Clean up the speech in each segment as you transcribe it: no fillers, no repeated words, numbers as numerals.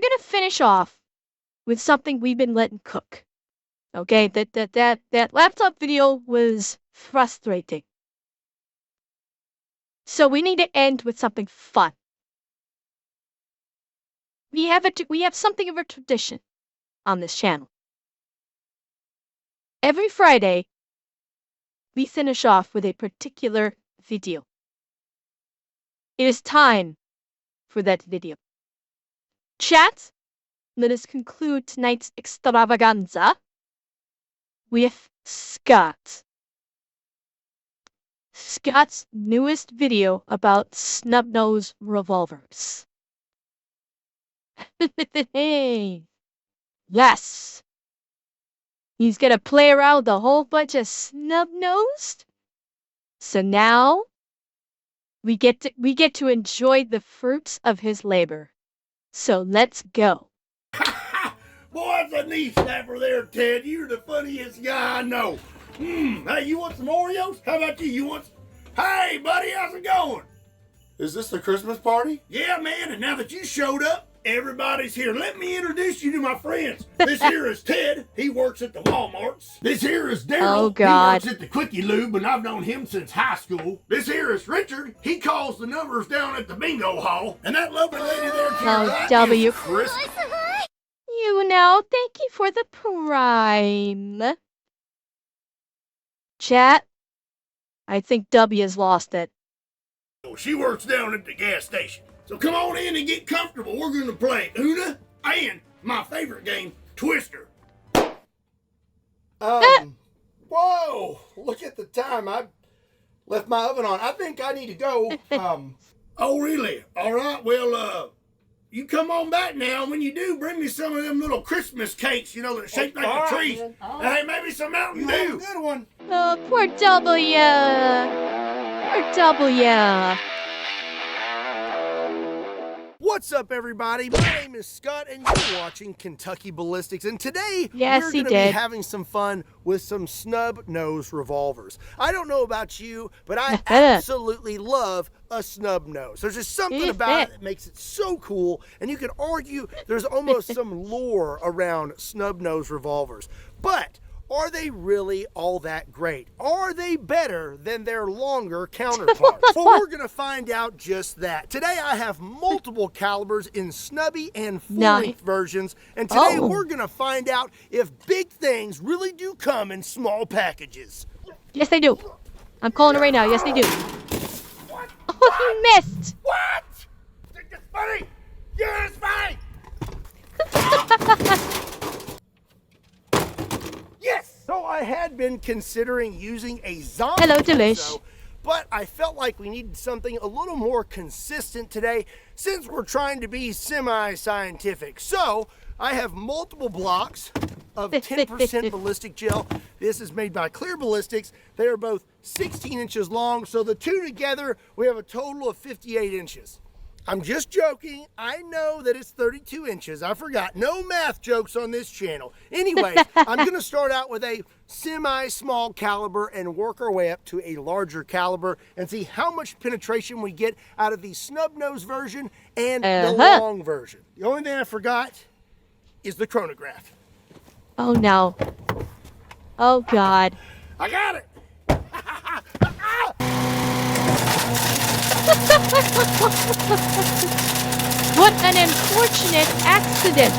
gonna finish off with something we've been letting cook. Okay, that laptop video was frustrating. So we need to end with something fun. We have something of a tradition on this channel. Every Friday, we finish off with a particular video. It is time for that video. Chat, let us conclude tonight's extravaganza with Scott. Scott's newest video about Snubnose revolvers. Yes! He's gonna play around with a whole bunch of Snubnose. So now we get to enjoy the fruits of his labor. So let's go. Boy, that's a knee snapper there, Ted. You're the funniest guy I know. Hey, you want some Oreos? How about you? You want some... Hey, buddy, how's it going? Is this the Christmas party? Yeah, man, and now that you showed up, everybody's here. Let me introduce you to my friends. This here is Ted. He works at the Walmarts. This here is Daryl. Oh, God. He works at the Quickie Lube, and I've known him since high school. This here is Richard. He calls the numbers down at the bingo hall. And that lovely lady there to your right W. is Chris. You know, thank you for the prime. Chat, I think W has lost it. She works down at the gas station. So come on in and get comfortable. We're going to play Una and my favorite game, Twister. Whoa, look at the time. I left my oven on. I think I need to go. Oh, really? All right. Well, you come on back now. When you do, bring me some of them little Christmas cakes, you know, that are shaped like a tree. Hey, maybe some Mountain Dew. Good one. Oh, poor W. Poor W. What's up, everybody? My name is Scott, and you're watching Kentucky Ballistics. And today, Yes, we're he going to be did. having some fun with some Snub Nose revolvers. I don't know about you, but I absolutely love a Snub Nose. There's just something about it that makes it so cool, and you could argue there's almost some lore around Snub Nose revolvers. But are they really all that great? Are they better than their longer counterparts? Well, we're going to find out just that. Today I have multiple calibers in snubby and full-length versions, and today we're going to find out if big things really do come in small packages. Yes, they do. I'm calling it right now. Yes, they do. What? Oh, you missed. What? It's funny. Yeah, it's funny. Yes! So I had been considering using a zombie Hello, Delish. torso, but I felt like we needed something a little more consistent today since we're trying to be semi-scientific. So I have multiple blocks of 10% ballistic gel. This is made by Clear Ballistics. They are both 16 inches long, so the two together, we have a total of 58 inches. I'm just joking. I know that it's 32 inches. I forgot. No math jokes on this channel. Anyways, I'm going to start out with a semi-small caliber and work our way up to a larger caliber and see how much penetration we get out of the Snub Nose version and the long version. The only thing I forgot is the chronograph. Oh, no. Oh, God. I got it. What an unfortunate accident.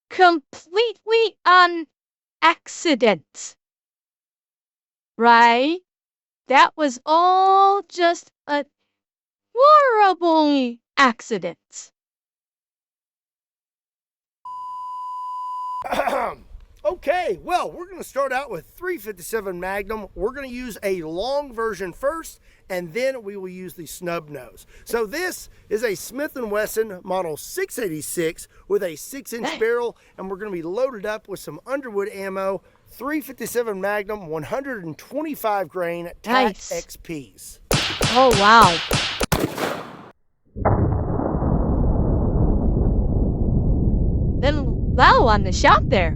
Completely an accident. Right? That was all just a horrible accident. Okay, well, we're going to start out with 357 Magnum. We're going to use a long version first, and then we will use the Snub Nose. So this is a Smith & Wesson model 686 with a 6-inch barrel, and we're going to be loaded up with some Underwood ammo, 357 Magnum, 125 grain TAC XPs. Oh, wow. Then wow on the shot there.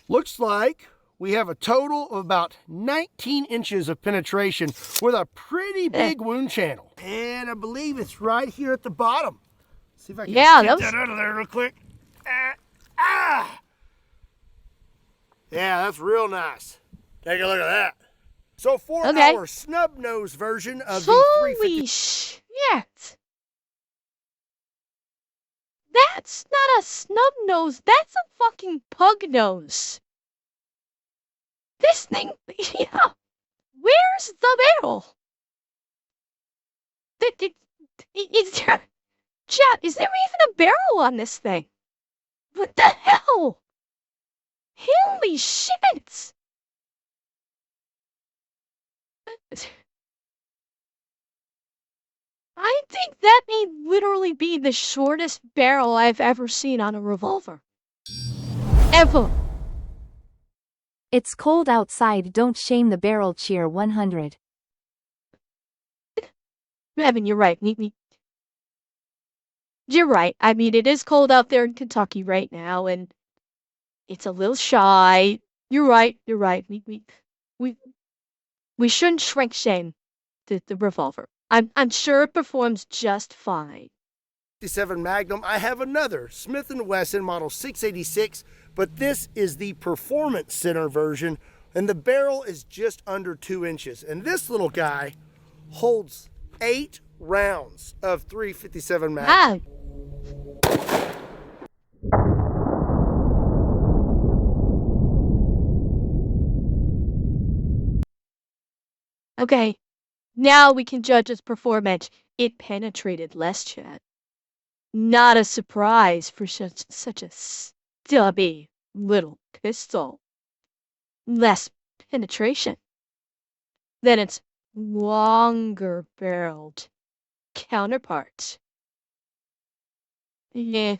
Looks like we have a total of about 19 inches of penetration with a pretty big wound channel. And I believe it's right here at the bottom. See if I can get that out of there real quick. Yeah, that's real nice. Take a look at that. So for our snub nose version of the 350... Holy shit! That's not a snub nose, that's a fucking pug nose. This thing, yeah. Where's the barrel? Is there... Chat, is there even a barrel on this thing? What the hell? Holy shit! I think that may literally be the shortest barrel I've ever seen on a revolver. Ever. It's cold outside, don't shame the barrel, cheer 100. Evan, you're right. You're right. I mean, it is cold out there in Kentucky right now, and it's a little shy. You're right. We shouldn't shrink shame the revolver. I'm sure it performs just fine. 57 Magnum, I have another Smith & Wesson model 686, but this is the Performance Center version, and the barrel is just under 2 inches. And this little guy holds 8 rounds of 357 Magnum. Okay, now we can judge its performance. It penetrated less, chat. Not a surprise for such a stubby little pistol. Less penetration than its longer-barreled counterpart. Yeah,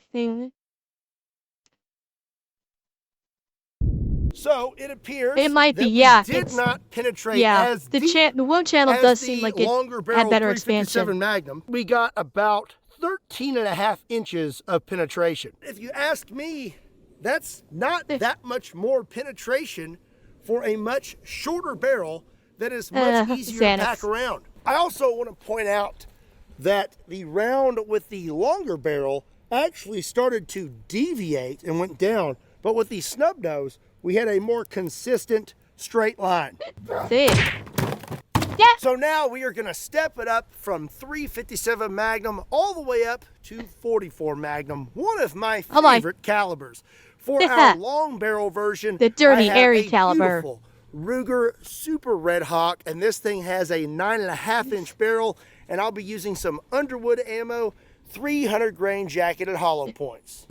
So it appears it might be, did not penetrate as the wound channel does seem like it had better expansion. Magnum. We got about 13.5 inches of penetration. If you ask me, that's not that much more penetration for a much shorter barrel that is much easier to pack around. I also want to point out that the round with the longer barrel actually started to deviate and went down, but with the snub nose, we had a more consistent straight line. So now we are going to step it up from 357 Magnum all the way up to 44 Magnum, one of my favorite calibers. For our long barrel version, the dirty, I have airy a caliber. Beautiful Ruger Super Red Hawk, and this thing has a 9.5-inch barrel, and I'll be using some Underwood ammo, 300 grain jacketed hollow points.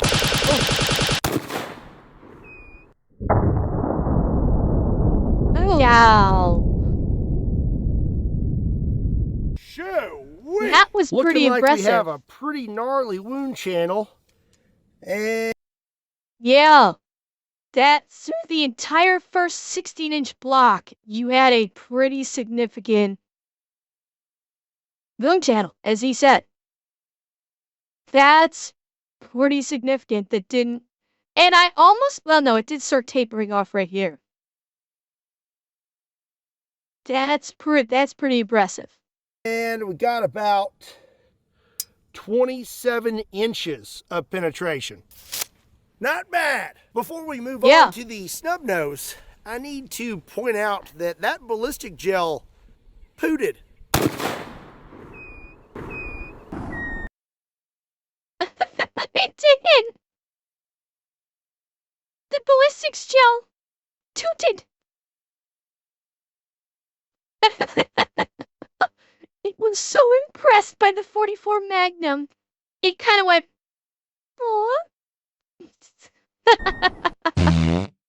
That was pretty impressive. We have a pretty gnarly wound channel. And yeah, that's through the entire first 16-inch block. You had a pretty significant wound channel, as he said. That's pretty significant. That didn't, and I almost, well, no, it did start tapering off right here. That's pretty impressive. And we got about 27 inches of penetration. Not bad. Before we move on to the snub nose, I need to point out that that ballistic gel pooted. It did. The ballistics gel tooted. It was so impressed by the 44 Magnum. It kind of went, "Aw."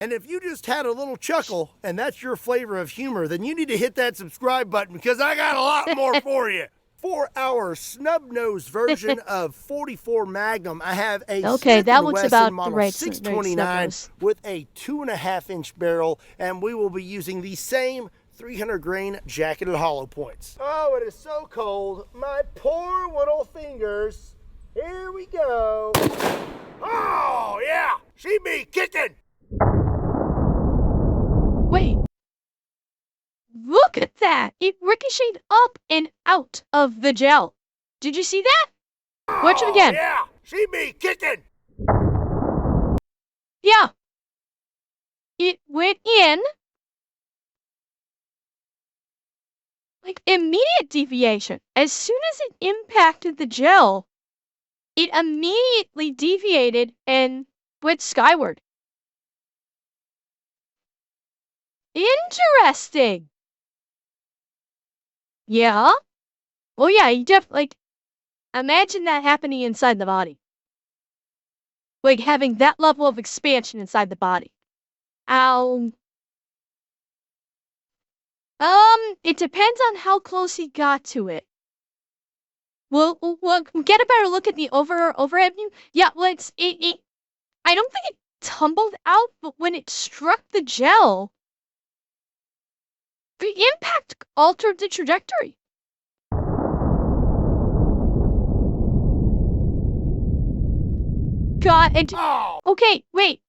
And if you just had a little chuckle and that's your flavor of humor, then you need to hit that subscribe button because I got a lot more for you. For our snub nose version of 44 Magnum, I have a that looks Wesson about model the right 629 with a 2.5-inch barrel, and we will be using the same 300 grain jacketed hollow points. Oh, it is so cold. My poor little fingers. Here we go. Oh, yeah. She be kicking. it ricocheted up and out of the gel. Did you see that? Watch it again. Yeah, she be kicking. Yeah. It went in. Like immediate deviation. As soon as it impacted the gel, it immediately deviated and went skyward. Interesting. Yeah. Well, yeah, you like, imagine that happening inside the body. Like having that level of expansion inside the body. Ow. It depends on how close he got to it. We'll get a better look at the overhead view. Yeah, well, I don't think it tumbled out, but when it struck the gel, the impact altered the trajectory. God, okay, wait.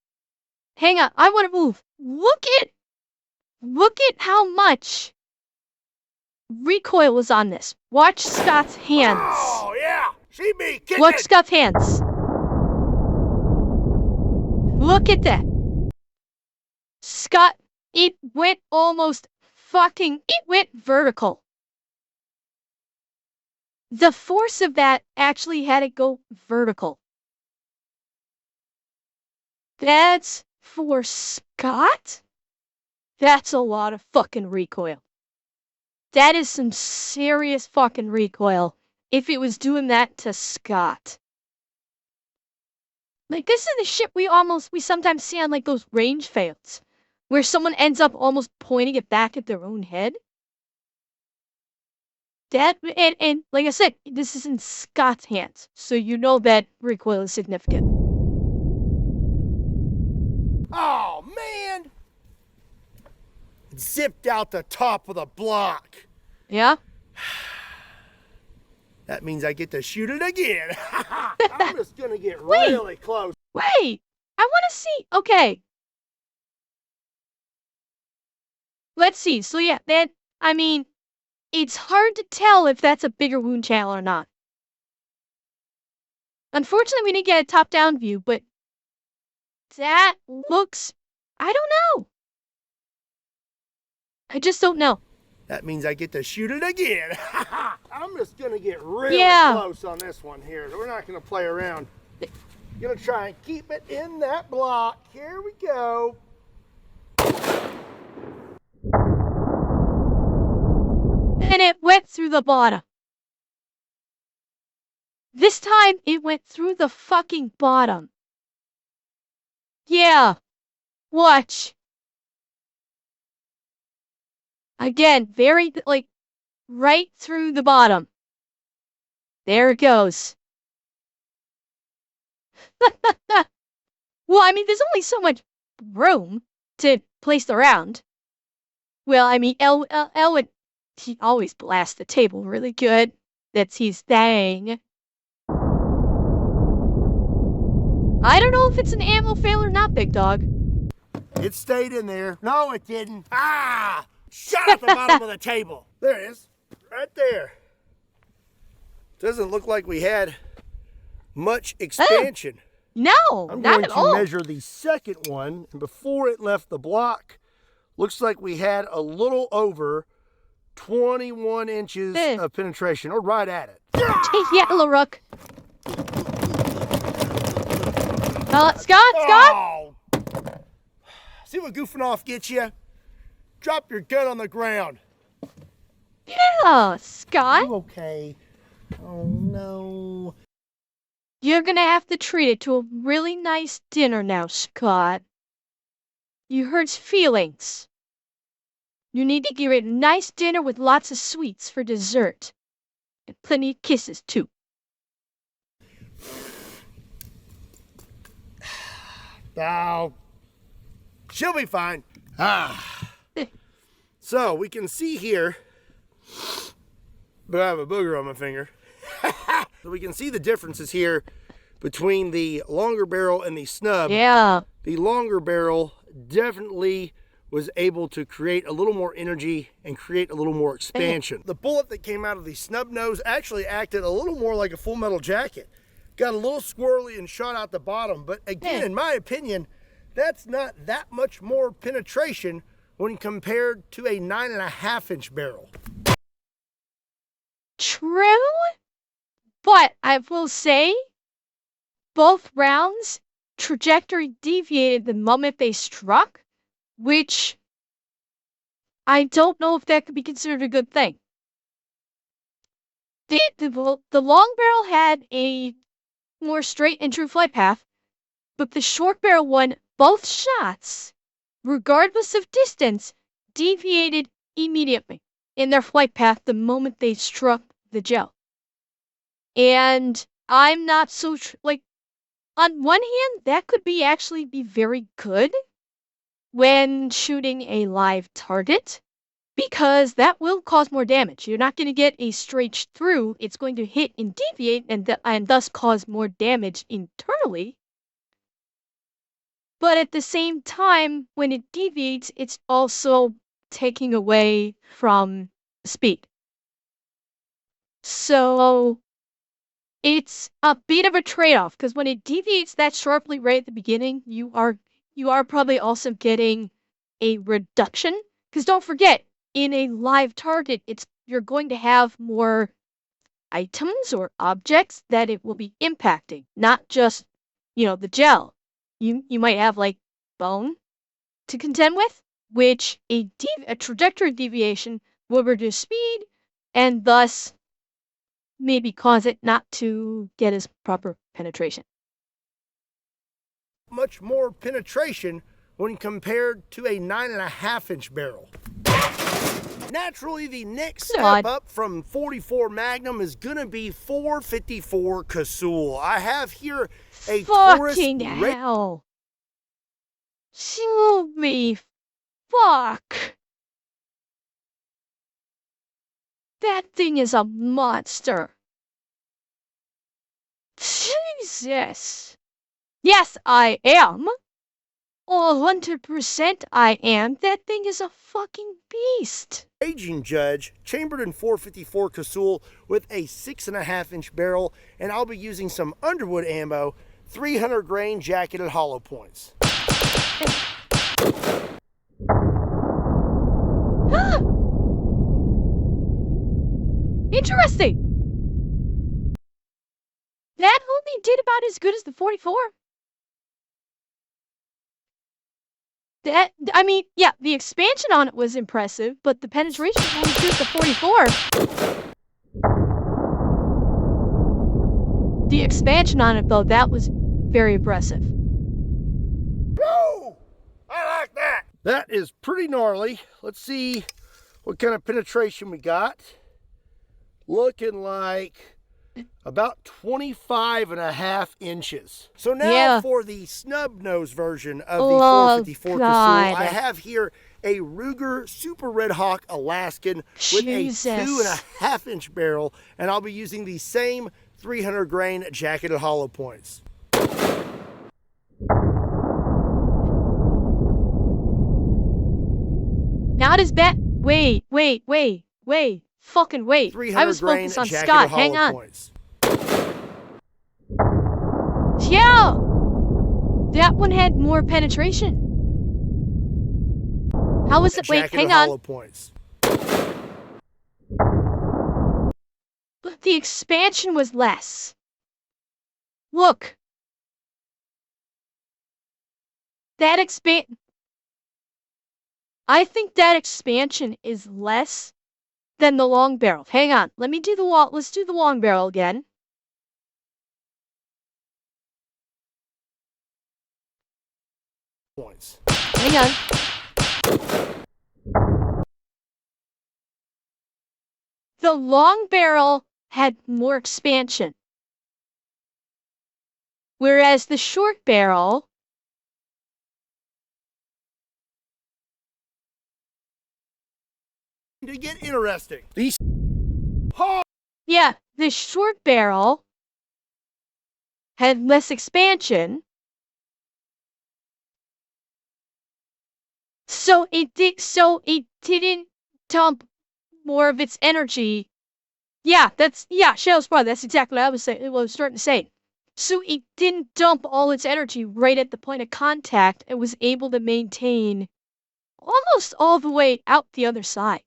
Hang on, I want to move. Look at how much recoil was on this. Watch Scott's hands. Oh, yeah, she be kicking. Watch Scott's hands. Look at that. Scott, it went it went vertical. The force of that actually had it go vertical. That's for Scott? That's a lot of fucking recoil. That is some serious fucking recoil if it was doing that to Scott. Like, this is the shit we sometimes see on, like, those range fails, where someone ends up almost pointing it back at their own head. And like I said, this is in Scott's hands, so you know that recoil is significant. Oh, man! It zipped out the top of the block. Yeah? That means I get to shoot it again. I'm just gonna get really close. Wait! I want to see. Okay. Let's see. So yeah, it's hard to tell if that's a bigger wound channel or not. Unfortunately, we didn't get a top-down view, but that looks... I don't know. I just don't know. That means I get to shoot it again. I'm just gonna get really close on this one here. We're not gonna play around. Gonna try and keep it in that block. Here we go. And it went through the bottom. This time, it went through the fucking bottom. Yeah. Watch. Again, very, like, right through the bottom. There it goes. Well, there's only so much room to place around. Well, Elwood, he always blasts the table really good. That's his thing. I don't know if it's an ammo fail or not, big dog. It stayed in there. No, it didn't. Ah! Shot at the bottom of the table. There it is. Right there. Doesn't look like we had much expansion. No, I'm not going at to all. measure the second one, and before it left the block, looks like we had a little over 21 inches of penetration, or right at it. Yeah, LaRook. Scott? Oh. See what goofing off gets you? Drop your gun on the ground. Yeah, Scott. You okay? Oh, no. You're gonna have to treat it to a really nice dinner now, Scott. You hurt feelings. You need to give it a nice dinner with lots of sweets for dessert. And plenty of kisses, too. Oh, she'll be fine. So we can see here, but I have a booger on my finger. So we can see the differences here between the longer barrel and the snub. Yeah. The longer barrel definitely was able to create a little more energy and create a little more expansion. The bullet that came out of the Snub Nose actually acted a little more like a Full Metal Jacket. Got a little squirrely and shot out the bottom, but again, in my opinion, that's not that much more penetration when compared to a 9.5-inch barrel. True, but I will say both rounds trajectory deviated the moment they struck, which I don't know if that could be considered a good thing. The long barrel had a more straight and true flight path, but the short barrel one, both shots, regardless of distance, deviated immediately in their flight path the moment they struck the gel. And I'm not so like, on one hand, that could actually be very good when shooting a live target, because that will cause more damage. You're not going to get a straight through. It's going to hit and deviate and thus cause more damage internally. But at the same time, when it deviates, it's also taking away from speed. So it's a bit of a trade-off, because when it deviates that sharply right at the beginning, you are probably also getting a reduction. Because don't forget, in a live target, you're going to have more items or objects that it will be impacting, not just, the gel. You might have like bone to contend with, which a trajectory deviation will reduce speed and thus maybe cause it not to get as proper penetration. Much more penetration when compared to a 9.5-inch barrel. Naturally, the next step up from 44 Magnum is gonna be 454 Casull. I have here a fucking hell. Show me. Fuck. That thing is a monster. Jesus. Yes, I am. 100% I am. That thing is a fucking beast. Raging Judge, chambered in 454 Casull with a 6.5-inch barrel, and I'll be using some Underwood ammo, 300 grain jacketed hollow points. Interesting. That only did about as good as the 44. Yeah, the expansion on it was impressive, but the penetration only did the 44. The expansion on it, though, that was very impressive. Woo! I like that. That is pretty gnarly. Let's see what kind of penetration we got. Looking like about 25.5 inches. So now for the Snub Nose version of the 454 Casull, I have here a Ruger Super Red Hawk Alaskan with a 2.5-inch barrel, and I'll be using the same 300 grain jacketed hollow points. Not as bad. Wait. Fucking wait. I was focused on Scott. Hang on. Points. Yeah! That one had more penetration. How was it? Wait, hang on. Points. But the expansion was less. Look. That I think that expansion is less than the long barrel. Hang on. Let's do the long barrel again. Points. Hang on. The long barrel had more expansion, whereas the short barrel to get interesting. Yeah, the short barrel had less expansion. So it didn't dump more of its energy. Yeah, Shell's part. That's exactly what I was saying. What I was starting to say. So it didn't dump all its energy right at the point of contact and was able to maintain almost all the way out the other side.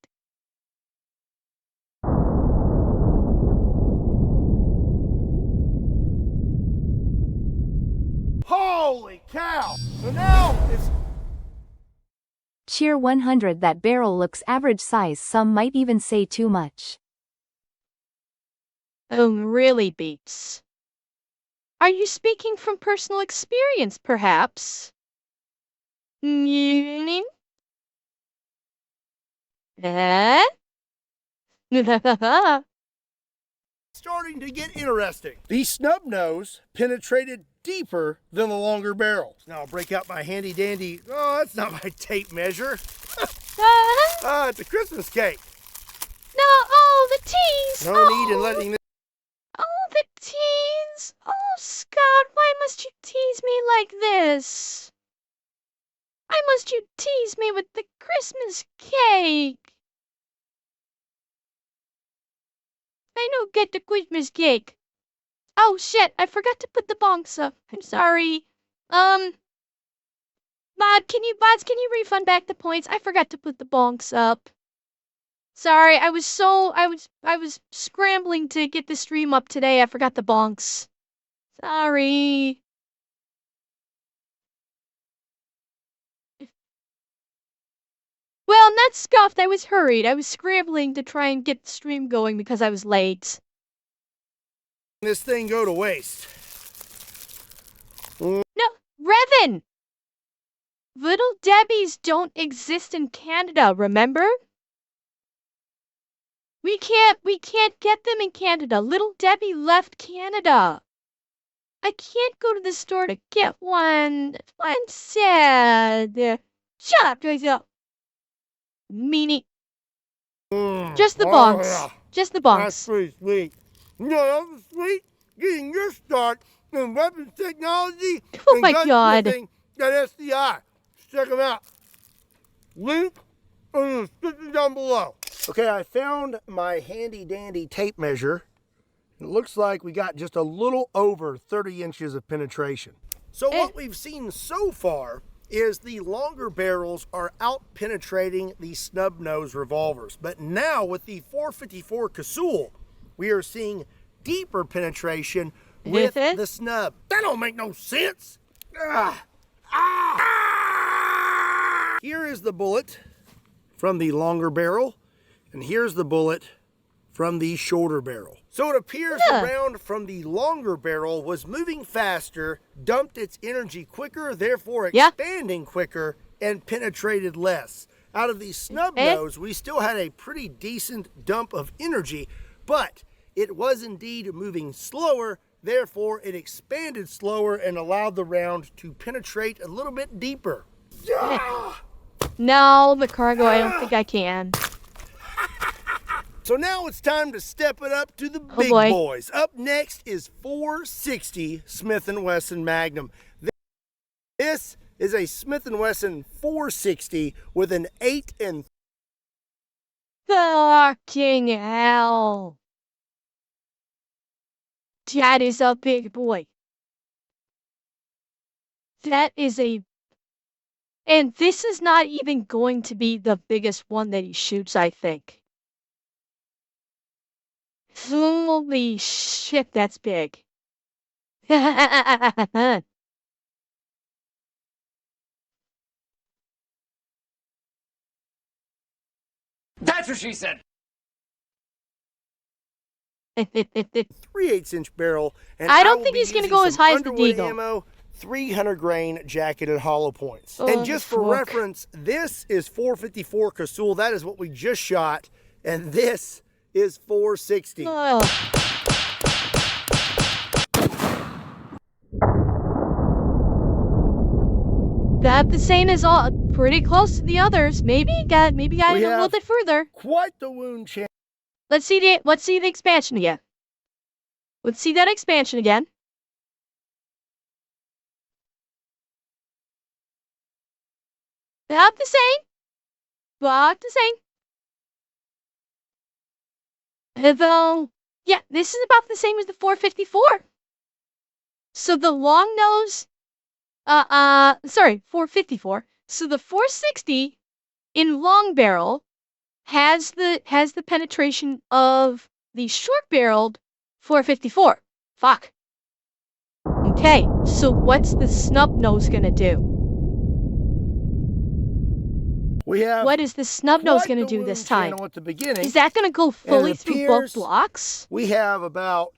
Holy cow! So now it's Cheer 100. That barrel looks average size, some might even say too much. Oh, really, Beats? Are you speaking from personal experience, perhaps? Eh? starting to get interesting. The snub nose penetrated deeper than the longer barrel. Now I'll break out my handy dandy, oh, that's not my tape measure. It's a Christmas cake. No, oh, the tease! No need in letting this. Oh, the tease! Oh, Scott, why must you tease me like this? Why must you tease me with the Christmas cake? I don't get the Christmas cake. Oh, shit, I forgot to put the bonks up. I'm sorry. Mods, can you refund back the points? I forgot to put the bonks up. Sorry, I was scrambling to get the stream up today. I forgot the bonks. Sorry. Well, not scuffed. I was hurried. I was scrambling to try and get the stream going because I was late. This thing go to waste. No, Revan! Little Debbies don't exist in Canada, remember? We can't get them in Canada. Little Debbie left Canada. I can't go to the store to get one. I'm sad. Shut up, Tracy. Meanie. Just the bonks. Yeah. Just the That's bonks. pretty sweet. You know, that was sweet getting your start in weapons technology Oh and my God. gunsmithing at SCI. Check them out. Link in the description down below. Okay, I found my handy dandy tape measure. It looks like we got just a little over 30 inches of penetration. So what we've seen so far is the longer barrels are out penetrating the snub nose revolvers. But now with the 454 Casull, we are seeing deeper penetration with the snub. That don't make no sense. Here is the bullet from the longer barrel, and here's the bullet from the shorter barrel. So it appears the round from the longer barrel was moving faster, dumped its energy quicker, therefore expanding quicker, and penetrated less. Out of the snub nose, we still had a pretty decent dump of energy, but it was indeed moving slower, therefore it expanded slower and allowed the round to penetrate a little bit deeper. No, the cargo, I don't think I can. So now it's time to step it up to the big boys. Up next is 460 Smith & Wesson Magnum. This is a Smith & Wesson 460 with an 8 and Fucking hell. That is a big boy. That is a... And this is not even going to be the biggest one that he shoots, I think. Holy shit, that's big. That's what she said. 3/8-inch barrel. And I don't think he's going to go as high as the Deagle. Ammo, 300 grain jacketed hollow points. And just for reference, this is 454 Casull. That is what we just shot. And this is 460. That the same as all, pretty close to the others. Maybe got it a little bit further. Quite the wound chance. Let's see the expansion again. Let's see that expansion again. About the same. about the same. Though, yeah, this is about the same as the 454. So the long nose, 454. So the 460 in long barrel has the penetration of the short-barreled 454. Fuck. Okay, so what's the snub nose gonna do? What is the snub nose gonna do this time? At the beginning, Is that gonna go fully through both blocks? We have about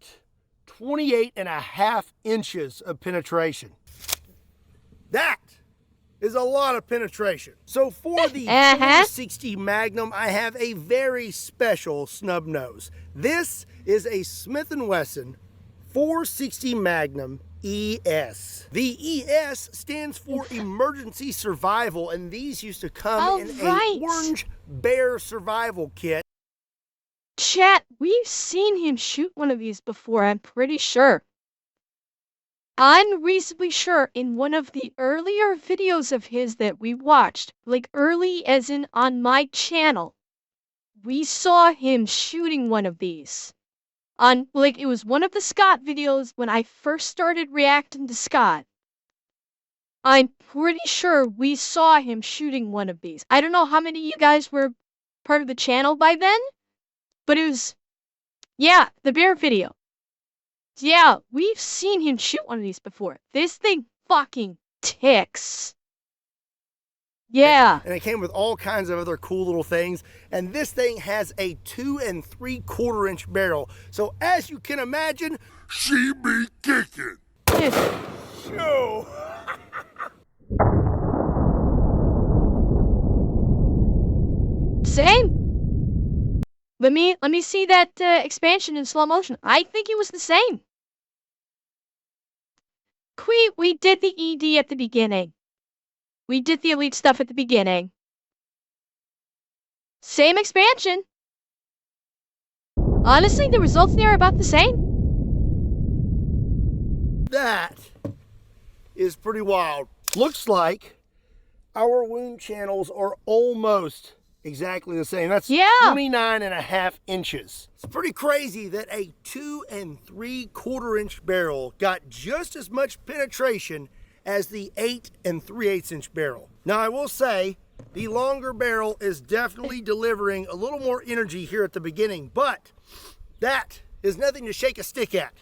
28.5 inches of penetration. That is a lot of penetration. So for the 460 Magnum, I have a very special snub nose. This is a Smith & Wesson 460 Magnum ES. The ES stands for Emergency Survival, and these used to come in a orange bear survival kit. Chat, we've seen him shoot one of these before, I'm pretty sure. I'm reasonably sure in one of the earlier videos of his that we watched, like early as in on my channel, we saw him shooting one of these. It was one of the Scott videos when I first started reacting to Scott. I'm pretty sure we saw him shooting one of these. I don't know how many of you guys were part of the channel by then, but it was, yeah, the bear video. Yeah, we've seen him shoot one of these before. This thing fucking ticks. Yeah. And it came with all kinds of other cool little things. And this thing has a 2 3/4 inch barrel. So as you can imagine, She be kicking. Show. Same. Let me see that expansion in slow motion. I think it was the same. We did the ED at the beginning. We did the elite stuff at the beginning. Same expansion. Honestly, the results there are about the same. That is pretty wild. Looks like our wound channels are almost exactly the same. That's 29.5 inches. It's pretty crazy that a 2 3/4 inch barrel got just as much penetration as the 8 3/8 inch barrel. Now I will say the longer barrel is definitely delivering a little more energy here at the beginning, but that is nothing to shake a stick at.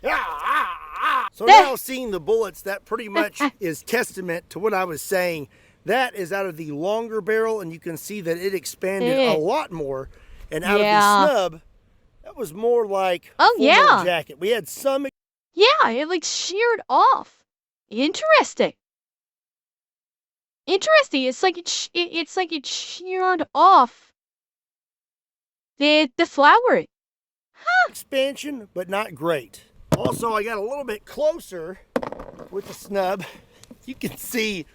So now seeing the bullets, that pretty much is testament to what I was saying. That is out of the longer barrel, and you can see that it expanded a lot more. And out of the snub, that was more like Full Metal Jacket. We had some. Yeah, it like sheared off. Interesting. Interesting. It's like it sheared off the flower. Huh. Expansion, but not great. Also, I got a little bit closer with the snub. You can see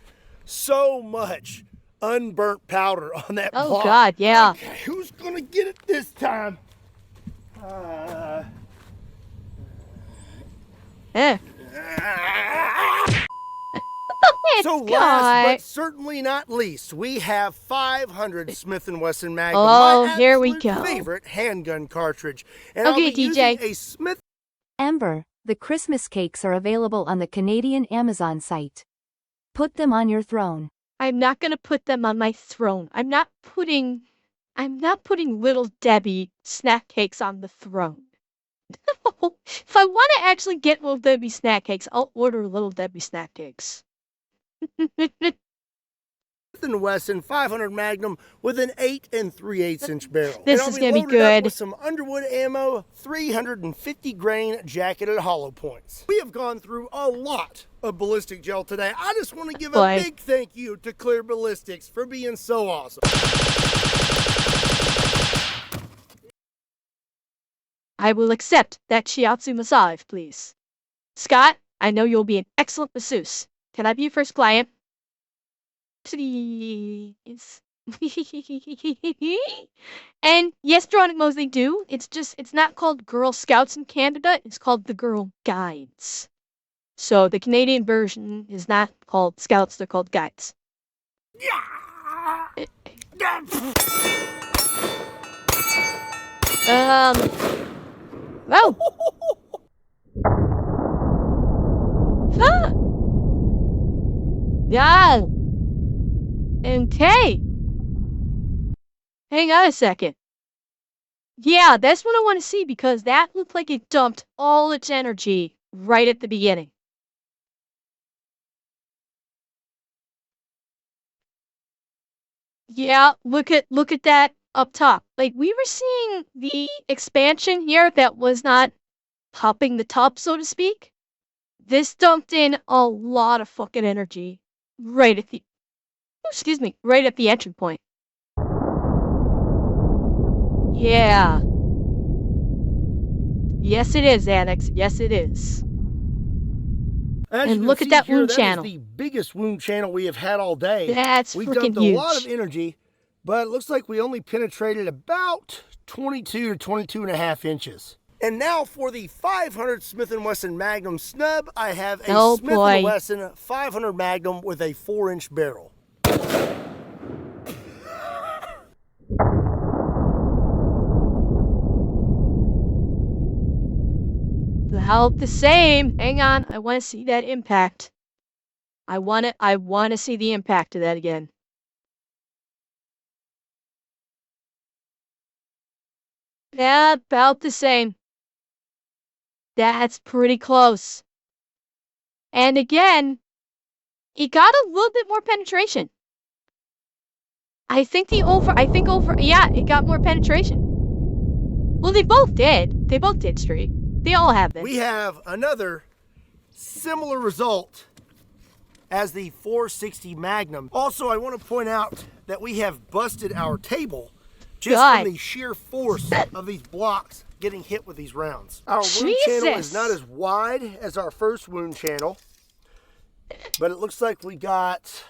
so much unburnt powder on that block. Oh God, yeah. Okay, who's gonna get it this time? So last but certainly not least, we have 500 Smith & Wesson Magnum. Oh, my here we go. Favorite handgun cartridge. And Okay, I'll be DJ. using a Smith. Amber, the Christmas cakes are available on the Canadian Amazon site. Put them on your throne. I'm not gonna put them on my throne. I'm not putting Little Debbie snack cakes on the throne. If I want to actually get Little Debbie snack cakes, I'll order Little Debbie snack cakes. Smith & Wesson 500 Magnum with an 8 3/8 inch barrel. This is gonna be Up good. with some Underwood ammo, 350 grain jacketed hollow points. We have gone through a lot of ballistic gel today. I just want to give a big thank you to Clear Ballistics for being so awesome. I will accept that shiatsu massage, please. Scott, I know you'll be an excellent masseuse. Can I be your first client? Please. And yes, Dronic Mose, they do. It's not called Girl Scouts in Canada. It's called the Girl Guides. So the Canadian version is not called Scouts. They're called Guides. Oh! Huh! Yeah! Okay! Hang on a second. Yeah, that's what I want to see because that looked like it dumped all its energy right at the beginning. Yeah, look at that up top. Like we were seeing the expansion here that was not popping the top, so to speak. This dumped in a lot of fucking energy right at the excuse me, right at the entry point. Yeah. Yes, it is, Annex. Yes, it is. As And you look can at see that here, wound that channel. is the biggest wound channel we have had all day. That's we freaking dumped a lot of energy, but it looks like we only penetrated about 22 to 22 and a half inches. And now for the 500 Smith & Wesson Magnum snub, I have a Smith & Wesson 500 Magnum with a 4-inch barrel. About the same. Hang on, I want to see that impact. I want to see the impact of that again. Yeah, about the same. That's pretty close. And again, it got a little bit more penetration. Yeah, it got more penetration. Well, they both did. They both did, Street. They all have this. We have another similar result as the 460 Magnum. Also, I want to point out that we have busted our table just from the sheer force of these blocks getting hit with these rounds. Our wound channel is not as wide as our first wound channel, but it looks like we got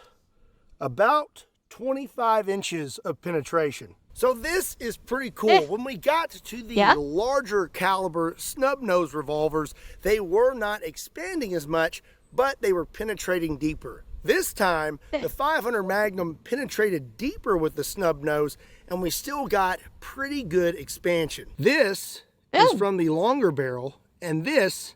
about 25 inches of penetration. So this is pretty cool. When we got to the larger caliber snub nose revolvers, they were not expanding as much, but they were penetrating deeper. This time, the 500 Magnum penetrated deeper with the snub nose, and we still got pretty good expansion. This is from the longer barrel, and this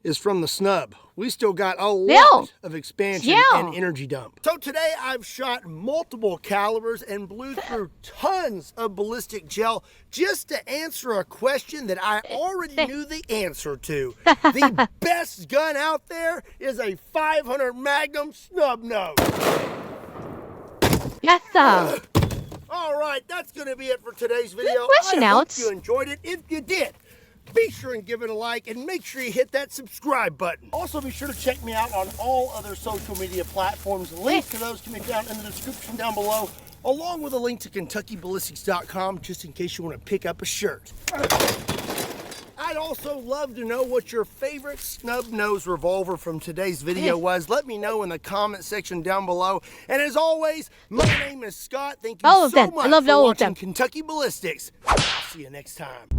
is from the snub. We still got a lot of expansion and energy dump. So today I've shot multiple calibers and blew through tons of ballistic gel just to answer a question that I already knew the answer to. The best gun out there is a 500 Magnum snub nose. Yes, sir. All right, that's going to be it for today's video. Good question, Alex. I hope you enjoyed it. If you did, be sure and give it a like and make sure you hit that subscribe button. Also, be sure to check me out on all other social media platforms. Links to those can be found in the description down below, along with a link to KentuckyBallistics.com just in case you want to pick up a shirt. I'd also love to know what your favorite snub nose revolver from today's video was. Let me know in the comment section down below. And as always, my name is Scott. Thank you so much for watching Kentucky Ballistics. I'll see you next time.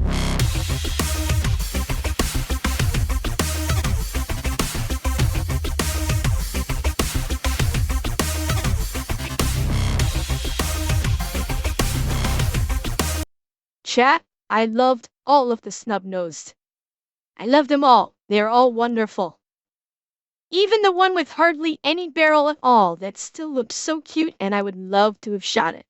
Chat, I loved all of the snub-nosed. I loved them all. They're all wonderful. Even the one with hardly any barrel at all that still looked so cute and I would love to have shot it.